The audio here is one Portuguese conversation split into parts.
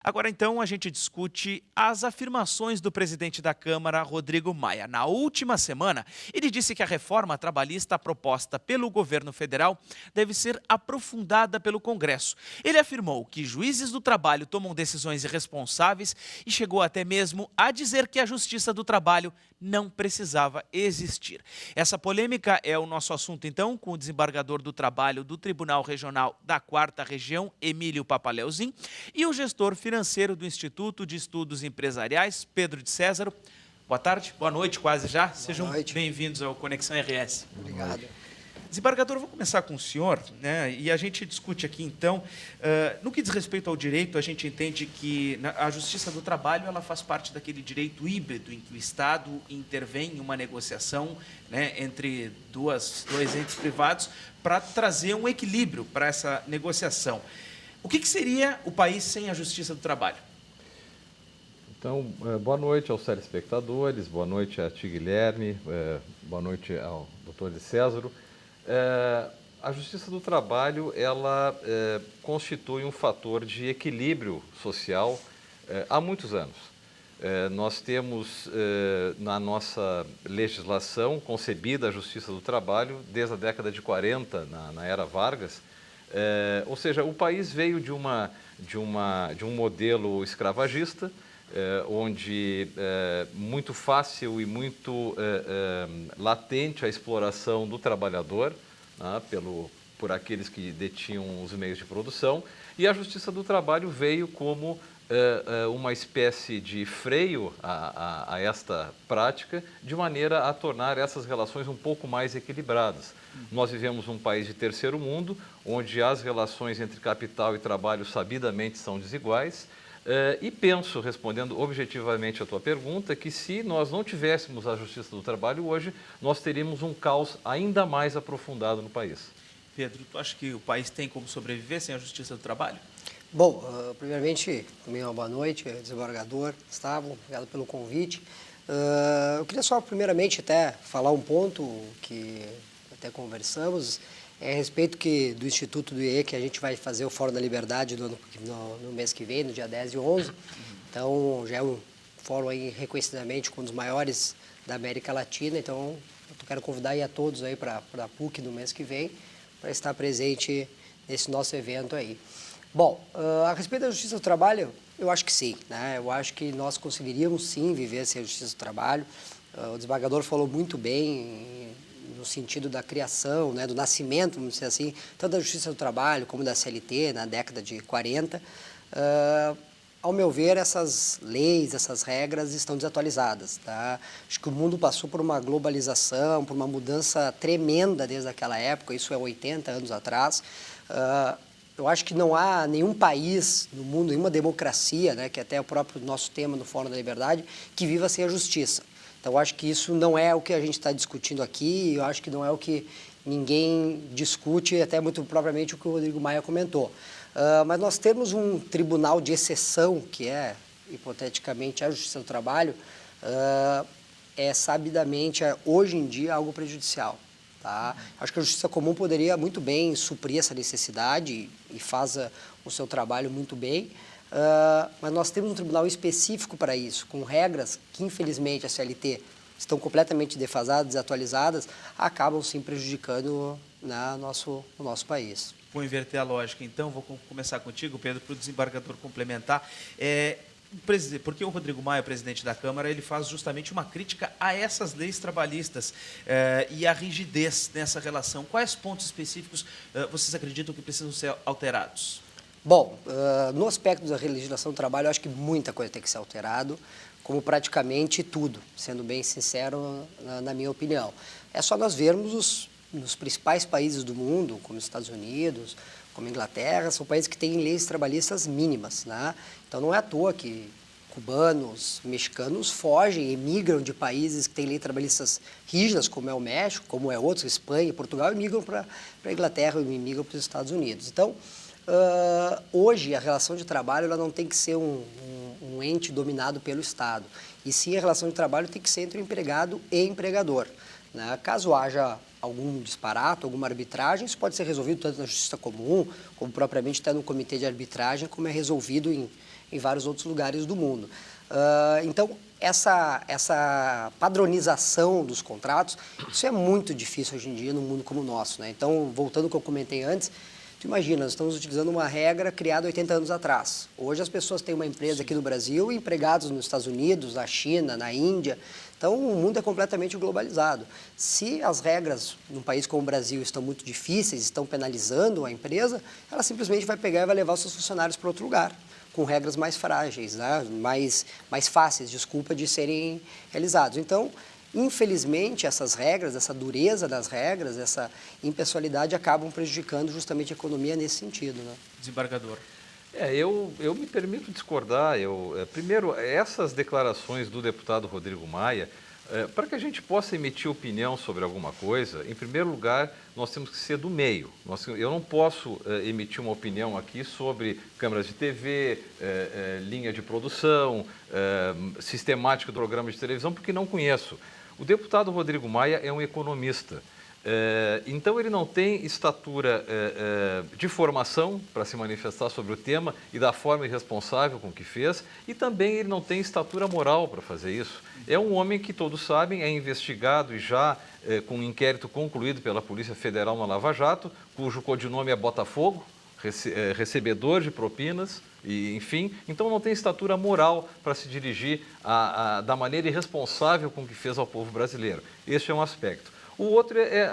Agora, então, a gente discute as afirmações do presidente da Câmara, Rodrigo Maia. Na última semana, ele disse que a reforma trabalhista proposta pelo governo federal deve ser aprofundada pelo Congresso. Ele afirmou que juízes do trabalho tomam decisões irresponsáveis e chegou até mesmo a dizer que a Justiça do Trabalho não precisava existir. Essa polêmica é o nosso assunto, então, com o desembargador do Trabalho do Tribunal Regional da 4ª Região, Emílio Papaleuzinho, e o gestor financeiro do Instituto de Estudos Empresariais, Pedro de Césaro. Boa tarde, boa noite quase já. Sejam bem-vindos ao Conexão RS. Obrigado. Desembargador, eu vou começar com o senhor, né? E a gente discute aqui, então, no que diz respeito ao direito, a gente entende que a Justiça do Trabalho ela faz parte daquele direito híbrido em que o Estado intervém em uma negociação, né, entre dois entes privados para trazer um equilíbrio para essa negociação. O que seria o país sem a Justiça do Trabalho? Então, boa noite aos telespectadores, boa noite a ti, Guilherme, boa noite ao doutor de Césaro. A Justiça do Trabalho, ela constitui um fator de equilíbrio social há muitos anos. Nós temos na nossa legislação concebida a Justiça do Trabalho desde a década de 40, na era Vargas. Ou seja, o país veio de um modelo escravagista, onde muito fácil e muito latente a exploração do trabalhador, né, por aqueles que detinham os meios de produção, e a Justiça do Trabalho veio como uma espécie de freio a esta prática, de maneira a tornar essas relações um pouco mais equilibradas. Nós vivemos um país de terceiro mundo, onde as relações entre capital e trabalho sabidamente são desiguais, e penso, respondendo objetivamente a tua pergunta, que se nós não tivéssemos a Justiça do Trabalho hoje, nós teríamos um caos ainda mais aprofundado no país. Pedro, tu acha que o país tem como sobreviver sem a Justiça do Trabalho? Bom, primeiramente, também uma boa noite, desembargador Gustavo, obrigado pelo convite. Eu queria só, primeiramente, até falar um ponto que até conversamos, a respeito do Instituto do IE, que a gente vai fazer o Fórum da Liberdade no mês que vem, no dia 10 e 11. Então, já é um fórum aí, reconhecidamente, um dos maiores da América Latina. Então, eu quero convidar aí a todos aí para a PUC no mês que vem, para estar presente nesse nosso evento aí. Bom, a respeito da Justiça do Trabalho, eu acho que sim, né? Eu acho que nós conseguiríamos sim viver sem a Justiça do Trabalho. O desembargador falou muito bem no sentido da criação, né, do nascimento, vamos dizer assim, tanto da Justiça do Trabalho como da CLT, na década de 40. Ao meu ver, essas leis, essas regras estão desatualizadas. Tá? Acho que o mundo passou por uma globalização, por uma mudança tremenda desde aquela época, isso é 80 anos atrás. Eu acho que não há nenhum país no mundo, nenhuma democracia, né, que até é o próprio nosso tema no Fórum da Liberdade, que viva sem a justiça. Então, eu acho que isso não é o que a gente está discutindo aqui, eu acho que não é o que ninguém discute, até muito propriamente o que o Rodrigo Maia comentou. Mas nós temos um tribunal de exceção, que é, hipoteticamente, a Justiça do Trabalho, é sabidamente, hoje em dia, algo prejudicial. Tá? Acho que a Justiça Comum poderia muito bem suprir essa necessidade e faz o seu trabalho muito bem, mas nós temos um tribunal específico para isso, com regras que, infelizmente, a CLT estão completamente defasadas, desatualizadas, acabam sim prejudicando o nosso país. Vou inverter a lógica, então, vou começar contigo, Pedro, para o desembargador complementar. Porque o Rodrigo Maia, presidente da Câmara, ele faz justamente uma crítica a essas leis trabalhistas e a rigidez nessa relação. Quais pontos específicos vocês acreditam que precisam ser alterados? Bom, no aspecto da legislação do trabalho, eu acho que muita coisa tem que ser alterado, como praticamente tudo, sendo bem sincero, na minha opinião. É só nós vermos nos principais países do mundo, como os Estados Unidos, como a Inglaterra, são países que têm leis trabalhistas mínimas, né? Então, não é à toa que cubanos, mexicanos fogem, emigram de países que têm leis trabalhistas rígidas, como é o México, como é outros, Espanha e Portugal, e migram para a Inglaterra e migram para os Estados Unidos. Então, hoje, a relação de trabalho ela não tem que ser um ente dominado pelo Estado, e sim a relação de trabalho tem que ser entre o empregado e empregador. Né? Caso haja algum disparate, alguma arbitragem, isso pode ser resolvido tanto na Justiça Comum, como propriamente até no Comitê de Arbitragem, como é resolvido em vários outros lugares do mundo. Então, essa padronização dos contratos, isso é muito difícil hoje em dia num mundo como o nosso, né? Então, voltando ao que eu comentei antes, tu imagina, nós estamos utilizando uma regra criada 80 anos atrás. Hoje as pessoas têm uma empresa aqui no Brasil e empregados nos Estados Unidos, na China, na Índia. Então, o mundo é completamente globalizado. Se as regras num país como o Brasil estão muito difíceis, estão penalizando a empresa, ela simplesmente vai pegar e vai levar os seus funcionários para outro lugar, com regras mais frágeis, né? mais fáceis, de serem realizados. Então, infelizmente, essas regras, essa dureza das regras, essa impessoalidade acabam prejudicando justamente a economia nesse sentido, né? Desembargador. Eu me permito discordar. Primeiro, essas declarações do deputado Rodrigo Maia, para que a gente possa emitir opinião sobre alguma coisa, em primeiro lugar, nós temos que ser do meio. Eu não posso emitir uma opinião aqui sobre câmeras de TV, linha de produção, sistemática do programa de televisão, porque não conheço. O deputado Rodrigo Maia é um economista. Então, ele não tem estatura de formação para se manifestar sobre o tema e da forma irresponsável com que fez, e também ele não tem estatura moral para fazer isso. É um homem que, todos sabem, é investigado e já com um inquérito concluído pela Polícia Federal na Lava Jato, cujo codinome é Botafogo, recebedor de propinas, e, enfim, então não tem estatura moral para se dirigir da maneira irresponsável com que fez ao povo brasileiro. Este é um aspecto.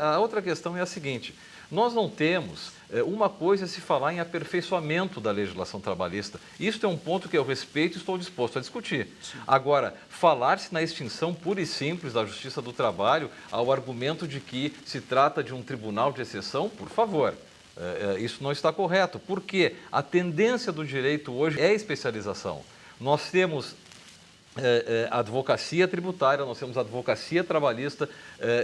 A outra questão é a seguinte: nós não temos uma coisa a se falar em aperfeiçoamento da legislação trabalhista. Isso é um ponto que eu respeito e estou disposto a discutir. Sim. Agora, falar-se na extinção pura e simples da Justiça do Trabalho ao argumento de que se trata de um tribunal de exceção, por favor. Isso não está correto, porque a tendência do direito hoje é a especialização. Nós temos advocacia tributária, nós temos advocacia trabalhista,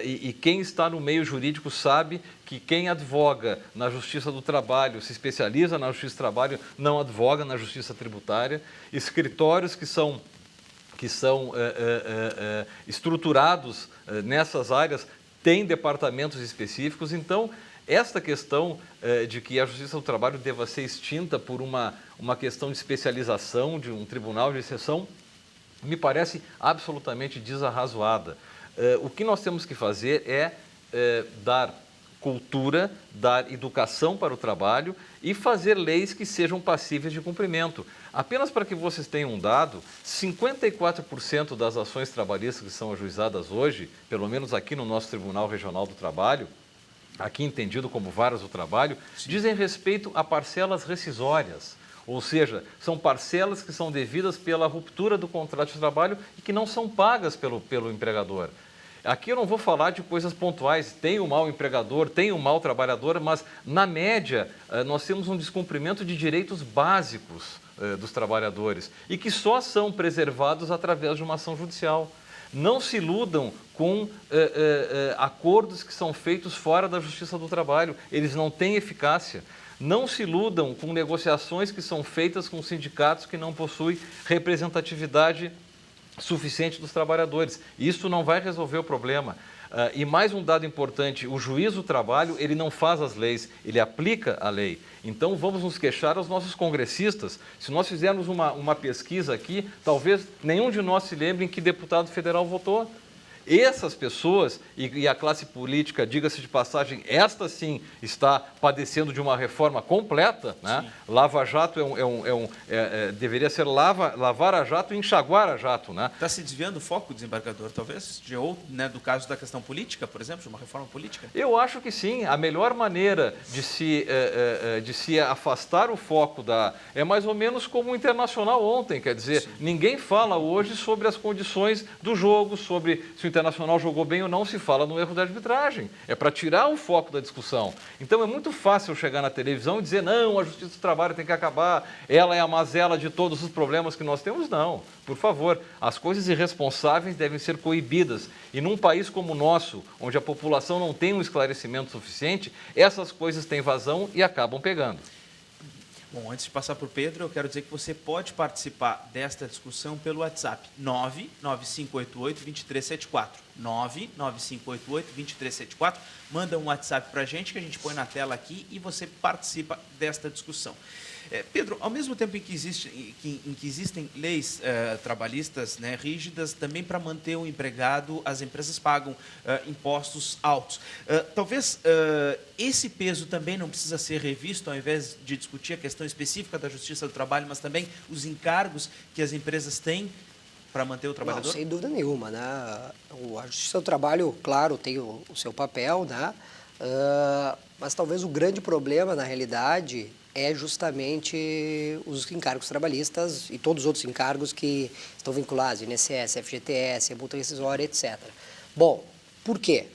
e quem está no meio jurídico sabe que quem advoga na Justiça do Trabalho, se especializa na Justiça do Trabalho, não advoga na Justiça Tributária. Escritórios que são estruturados nessas áreas têm departamentos específicos. Então, esta questão de que a Justiça do Trabalho deva ser extinta por uma questão de especialização, de um tribunal de exceção, me parece absolutamente desarrazoada. O que nós temos que fazer é dar cultura, dar educação para o trabalho e fazer leis que sejam passíveis de cumprimento. Apenas para que vocês tenham um dado, 54% das ações trabalhistas que são ajuizadas hoje, pelo menos aqui no nosso Tribunal Regional do Trabalho, aqui entendido como varas do trabalho, sim, dizem respeito a parcelas rescisórias. Ou seja, são parcelas que são devidas pela ruptura do contrato de trabalho e que não são pagas pelo empregador. Aqui eu não vou falar de coisas pontuais, tem o mau empregador, tem o mau trabalhador, mas, na média, nós temos um descumprimento de direitos básicos dos trabalhadores e que só são preservados através de uma ação judicial. Não se iludam com acordos que são feitos fora da Justiça do Trabalho, eles não têm eficácia. Não se iludam com negociações que são feitas com sindicatos que não possuem representatividade suficiente dos trabalhadores. Isso não vai resolver o problema. E mais um dado importante: o juiz do trabalho, ele não faz as leis, ele aplica a lei. Então vamos nos queixar aos nossos congressistas. Se nós fizermos uma pesquisa aqui, talvez nenhum de nós se lembre em que deputado federal votou. Essas pessoas e a classe política, diga-se de passagem, esta sim está padecendo de uma reforma completa, né? Lava Jato deveria ser lavar a jato e enxaguar a jato, né? Está se desviando o foco, desembargador, talvez, do caso da questão política, por exemplo, de uma reforma política? Eu acho que sim. A melhor maneira de se afastar o foco é mais ou menos como o Internacional ontem, quer dizer, sim, ninguém fala hoje sobre as condições do jogo, sobre se o Internacional jogou bem ou não, se fala no erro da arbitragem. É para tirar o foco da discussão. Então é muito fácil chegar na televisão e dizer: não, a Justiça do Trabalho tem que acabar, ela é a mazela de todos os problemas que nós temos. Não, por favor, as coisas irresponsáveis devem ser coibidas. E num país como o nosso, onde a população não tem um esclarecimento suficiente, essas coisas têm vazão e acabam pegando. Bom, antes de passar para o Pedro, eu quero dizer que você pode participar desta discussão pelo WhatsApp 99588-2374. 99588-2374. Manda um WhatsApp para a gente que a gente põe na tela aqui e você participa desta discussão. Pedro, ao mesmo tempo em que existem leis trabalhistas, né, rígidas, também para manter o empregado, as empresas pagam impostos altos. Talvez esse peso também não precisa ser revisto, ao invés de discutir a questão específica da Justiça do Trabalho, mas também os encargos que as empresas têm para manter o trabalhador? Não, sem dúvida nenhuma, né? A Justiça do Trabalho, claro, tem o seu papel, né? Mas talvez o grande problema, na realidade, é justamente os encargos trabalhistas e todos os outros encargos que estão vinculados, INSS, FGTS, multa rescisória, etc. Bom, por quê?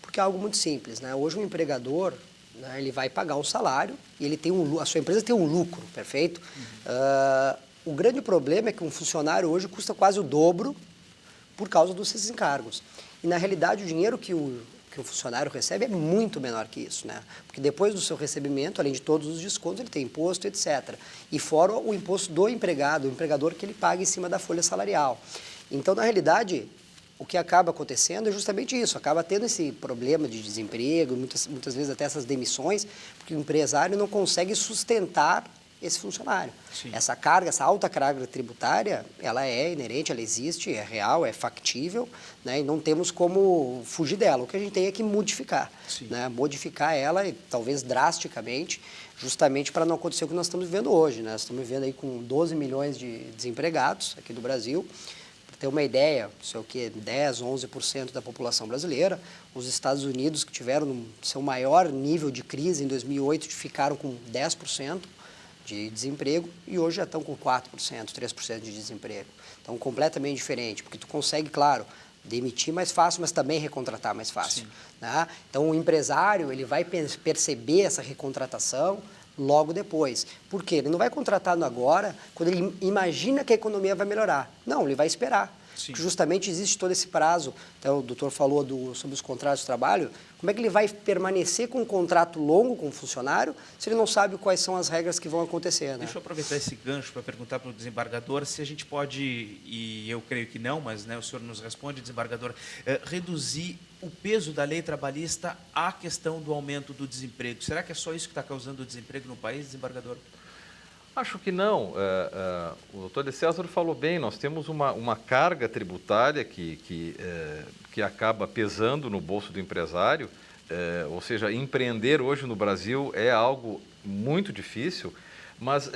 Porque é algo muito simples, né? Hoje o empregador, né, ele vai pagar um salário e ele tem a sua empresa tem um lucro, perfeito? O grande problema é que um funcionário hoje custa quase o dobro por causa desses encargos. E, na realidade, o dinheiro que o funcionário recebe é muito menor que isso, né? Porque depois do seu recebimento, além de todos os descontos, ele tem imposto, etc. E fora o imposto do empregado, o empregador que ele paga em cima da folha salarial. Então, na realidade, o que acaba acontecendo é justamente isso, acaba tendo esse problema de desemprego, muitas vezes até essas demissões, porque o empresário não consegue sustentar esse funcionário. Sim. Essa carga, essa alta carga tributária, ela é inerente, ela existe, é real, é factível, né, e não temos como fugir dela. O que a gente tem é que modificar, né, modificar ela, e talvez drasticamente, justamente para não acontecer o que nós estamos vivendo hoje. Né? Nós estamos vivendo aí com 12 milhões de desempregados aqui do Brasil. Para ter uma ideia, não sei o que, 10, 11% da população brasileira. Os Estados Unidos, que tiveram seu maior nível de crise em 2008, ficaram com 10%. De desemprego e hoje já estão com 4%, 3% de desemprego. Então, completamente diferente, porque tu consegue, claro, demitir mais fácil, mas também recontratar mais fácil. Né? Então, o empresário ele vai perceber essa recontratação logo depois. Por quê? Ele não vai contratar agora, quando ele imagina que a economia vai melhorar. Não, ele vai esperar. Porque justamente existe todo esse prazo. Então, o doutor falou sobre os contratos de trabalho. Como é que ele vai permanecer com um contrato longo com o funcionário se ele não sabe quais são as regras que vão acontecer? Né? Deixa eu aproveitar esse gancho para perguntar para o desembargador se a gente pode, e eu creio que não, mas né, o senhor nos responde, desembargador, reduzir o peso da lei trabalhista à questão do aumento do desemprego. Será que é só isso que está causando o desemprego no país, desembargador? Acho que não. O doutor de César falou bem, nós temos uma carga tributária que acaba pesando no bolso do empresário, ou seja, empreender hoje no Brasil é algo muito difícil, mas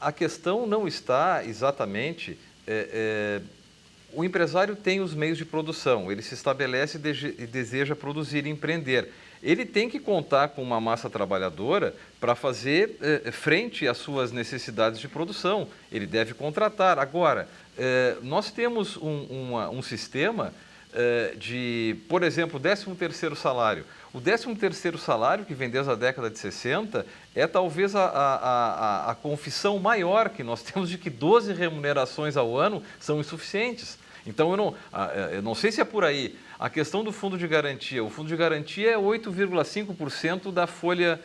a questão não está exatamente... o empresário tem os meios de produção, ele se estabelece e deseja produzir e empreender. Ele tem que contar com uma massa trabalhadora para fazer frente às suas necessidades de produção. Ele deve contratar. Agora, nós temos um sistema de, por exemplo, 13º salário. O 13º salário, que vem desde a década de 60, é talvez a confissão maior que nós temos de que 12 remunerações ao ano são insuficientes. Então, eu não sei se é por aí. A questão do fundo de garantia. O fundo de garantia é 8,5% da folha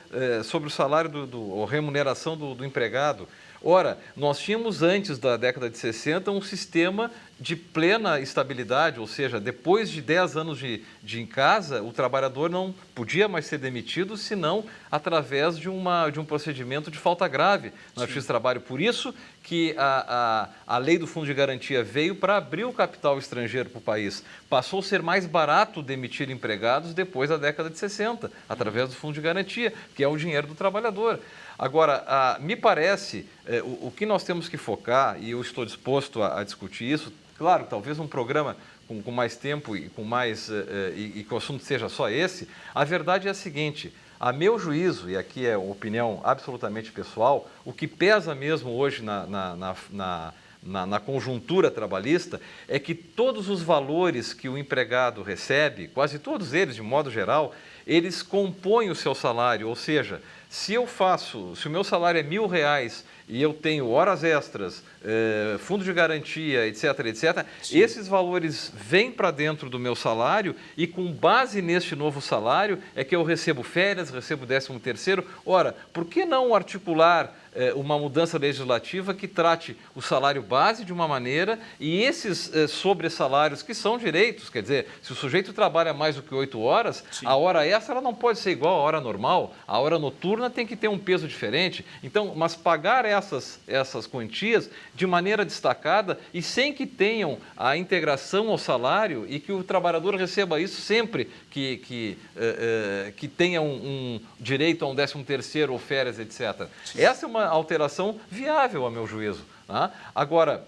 sobre o salário, ou remuneração do empregado. Ora, nós tínhamos antes da década de 60 um sistema de plena estabilidade, ou seja, depois de 10 anos de em casa, o trabalhador não podia mais ser demitido, senão através de um procedimento de falta grave na Justiça do Trabalho. Por isso que a lei do Fundo de Garantia veio para abrir o capital estrangeiro para o país. Passou a ser mais barato demitir empregados depois da década de 60, através do Fundo de Garantia, que é o dinheiro do trabalhador. Agora, me parece, o que nós temos que focar, e eu estou disposto a discutir isso, claro, talvez um programa com mais tempo e que o assunto seja só esse, a verdade é a seguinte: a meu juízo, e aqui é uma opinião absolutamente pessoal, o que pesa mesmo hoje na conjuntura trabalhista é que todos os valores que o empregado recebe, quase todos eles, de modo geral, eles compõem o seu salário, ou seja, se o meu salário é R$1.000 e eu tenho horas extras, fundo de garantia, etc., etc., sim, esses valores vêm para dentro do meu salário e com base neste novo salário é que eu recebo férias, recebo 13º. Ora, por que não articular uma mudança legislativa que trate o salário base de uma maneira e esses sobressalários que são direitos, quer dizer, se o sujeito trabalha mais do que 8 horas, Sim. a hora extra ela não pode ser igual à hora normal, a hora noturna tem que ter um peso diferente. Então, mas pagar essas quantias de maneira destacada e sem que tenham a integração ao salário e que o trabalhador receba isso sempre que tenha um direito a um 13º ou férias, etc. Sim. Essa é uma alteração viável, a meu juízo. Tá? Agora,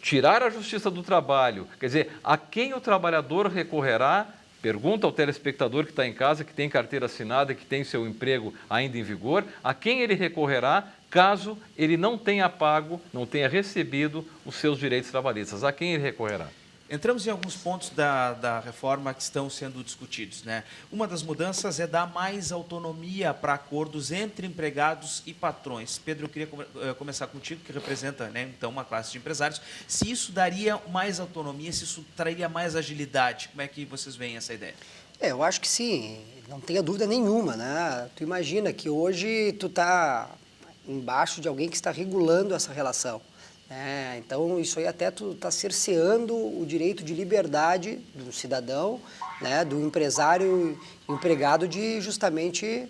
tirar a Justiça do Trabalho, quer dizer, a quem o trabalhador recorrerá? Pergunta ao telespectador que está em casa, que tem carteira assinada, que tem seu emprego ainda em vigor, a quem ele recorrerá caso ele não tenha pago, não tenha recebido os seus direitos trabalhistas? A quem ele recorrerá? Entramos em alguns pontos da reforma que estão sendo discutidos, né? Uma das mudanças é dar mais autonomia para acordos entre empregados e patrões. Pedro, eu queria começar contigo, que representa, né, então, uma classe de empresários. Se isso daria mais autonomia, se isso traria mais agilidade, como é que vocês veem essa ideia? Eu acho que sim, não tenha dúvida nenhuma, né? Tu imagina que hoje tu está embaixo de alguém que está regulando essa relação. Então, isso aí até tu está cerceando o direito de liberdade do cidadão, né, do empresário empregado de justamente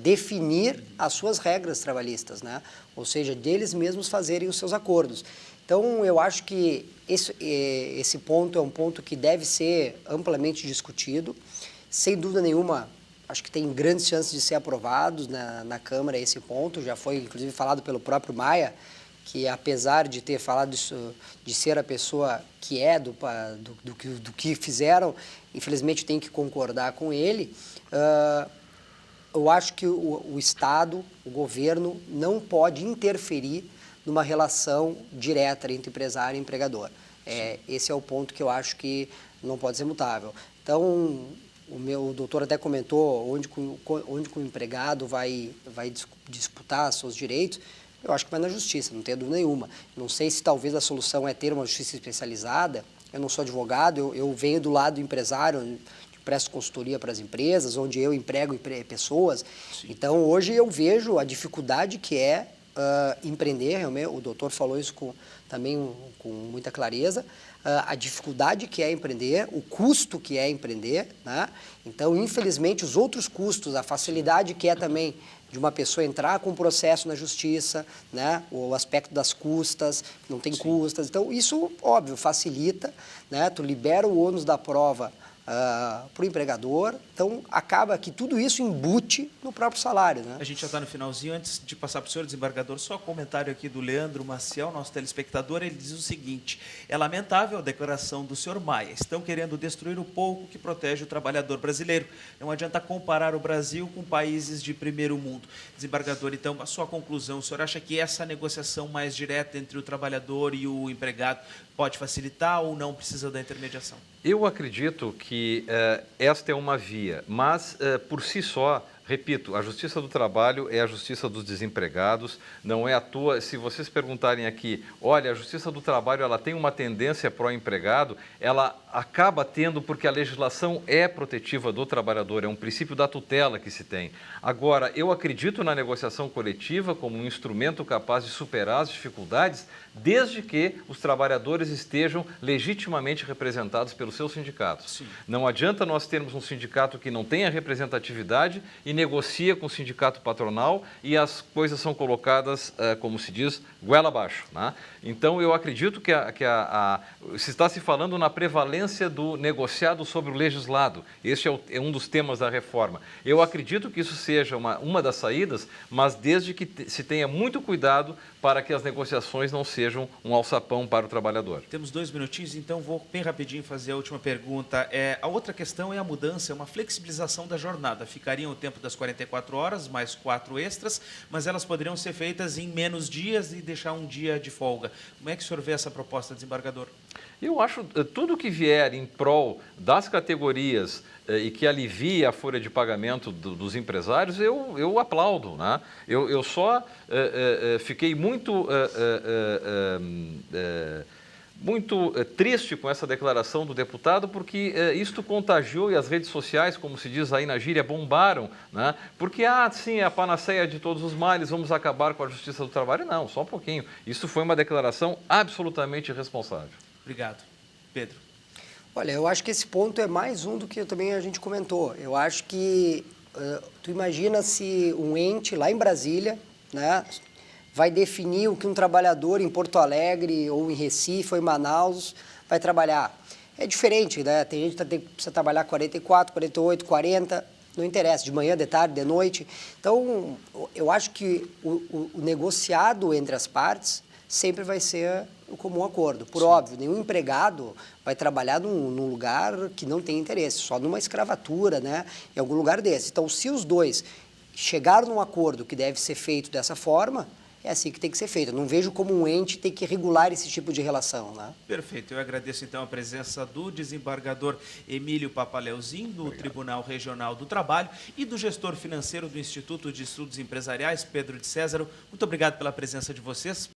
definir as suas regras trabalhistas, né? Ou seja, deles mesmos fazerem os seus acordos. Então, eu acho que esse ponto é um ponto que deve ser amplamente discutido. Sem dúvida nenhuma, acho que tem grandes chances de ser aprovado na Câmara esse ponto. Já foi, inclusive, falado pelo próprio Maia, que apesar de ter falado isso, de ser a pessoa que é do que fizeram, infelizmente tem que concordar com ele. Eu acho que o Estado, o governo, não pode interferir numa relação direta entre empresário e empregador. Esse é o ponto que eu acho que não pode ser mutável. Então, o doutor até comentou onde que o empregado vai disputar seus direitos. Eu acho que vai na justiça, não tenho dúvida nenhuma. Não sei se talvez a solução é ter uma justiça especializada. Eu não sou advogado, eu venho do lado do empresário, presto consultoria para as empresas, onde eu emprego pessoas. Sim. Então, hoje eu vejo a dificuldade que é empreender. O doutor falou isso também com muita clareza. A dificuldade que é empreender, o custo que é empreender, né? Então, infelizmente, os outros custos, a facilidade que é também de uma pessoa entrar com um processo na justiça, né? O aspecto das custas, não tem Sim. custas. Então, isso, óbvio, facilita, né? Tu libera o ônus da prova para o empregador, então acaba que tudo isso embute no próprio salário, né? A gente já está no finalzinho. Antes de passar para o senhor desembargador, só um comentário aqui do Leandro Maciel, nosso telespectador. Ele diz o seguinte: é lamentável a declaração do senhor Maia, estão querendo destruir o pouco que protege o trabalhador brasileiro, não adianta comparar o Brasil com países de primeiro mundo. Desembargador, então, a sua conclusão, o senhor acha que essa negociação mais direta entre o trabalhador e o empregado pode facilitar ou não precisa da intermediação? Eu acredito que esta é uma via, mas por si só, repito, a Justiça do Trabalho é a justiça dos desempregados, não é à toa. Se vocês perguntarem aqui, olha, a Justiça do Trabalho ela tem uma tendência pró-empregado, ela acaba tendo porque a legislação é protetiva do trabalhador, é um princípio da tutela que se tem. Agora, eu acredito na negociação coletiva como um instrumento capaz de superar as dificuldades, desde que os trabalhadores estejam legitimamente representados pelos seus sindicatos. Sim. Não adianta nós termos um sindicato que não tenha representatividade e negocia com o sindicato patronal e as coisas são colocadas, como se diz, goela abaixo, né? Então, eu acredito que se está se falando na prevalência do negociado sobre o legislado. Este é um dos temas da reforma. Eu acredito que isso seja uma das saídas, mas desde que se tenha muito cuidado para que as negociações não sejam um alçapão para o trabalhador. Temos 2 minutinhos, então vou bem rapidinho fazer a última pergunta. A outra questão é a mudança, é uma flexibilização da jornada. Ficariam o tempo das 44 horas, mais 4 extras, mas elas poderiam ser feitas em menos dias e deixar um dia de folga. Como é que o senhor vê essa proposta, desembargador? Eu acho tudo que vier em prol das categorias e que alivie a folha de pagamento dos empresários, eu aplaudo, né? Eu só fiquei muito muito triste com essa declaração do deputado, porque isto contagiou e as redes sociais, como se diz aí na gíria, bombaram, né? Porque, sim, é a panaceia de todos os males, vamos acabar com a justiça do trabalho. Não, só um pouquinho. Isso foi uma declaração absolutamente irresponsável. Obrigado. Pedro. Olha, eu acho que esse ponto é mais um do que também a gente comentou. Eu acho que, tu imagina se um ente lá em Brasília, né, vai definir o que um trabalhador em Porto Alegre, ou em Recife, ou em Manaus vai trabalhar. É diferente, né? Tem gente que precisa trabalhar 44, 48, 40, não interessa, de manhã, de tarde, de noite. Então, eu acho que o negociado entre as partes sempre vai ser o comum acordo. Por óbvio, nenhum empregado vai trabalhar num lugar que não tem interesse, só numa escravatura, né? Em algum lugar desse. Então, se os dois chegaram num acordo que deve ser feito dessa forma, é assim que tem que ser feito. Eu não vejo como um ente ter que regular esse tipo de relação, né? Perfeito. Eu agradeço, então, a presença do desembargador Emílio Papaleuzinho, do Tribunal Regional do Trabalho, e do gestor financeiro do Instituto de Estudos Empresariais, Pedro de Césaro. Muito obrigado pela presença de vocês.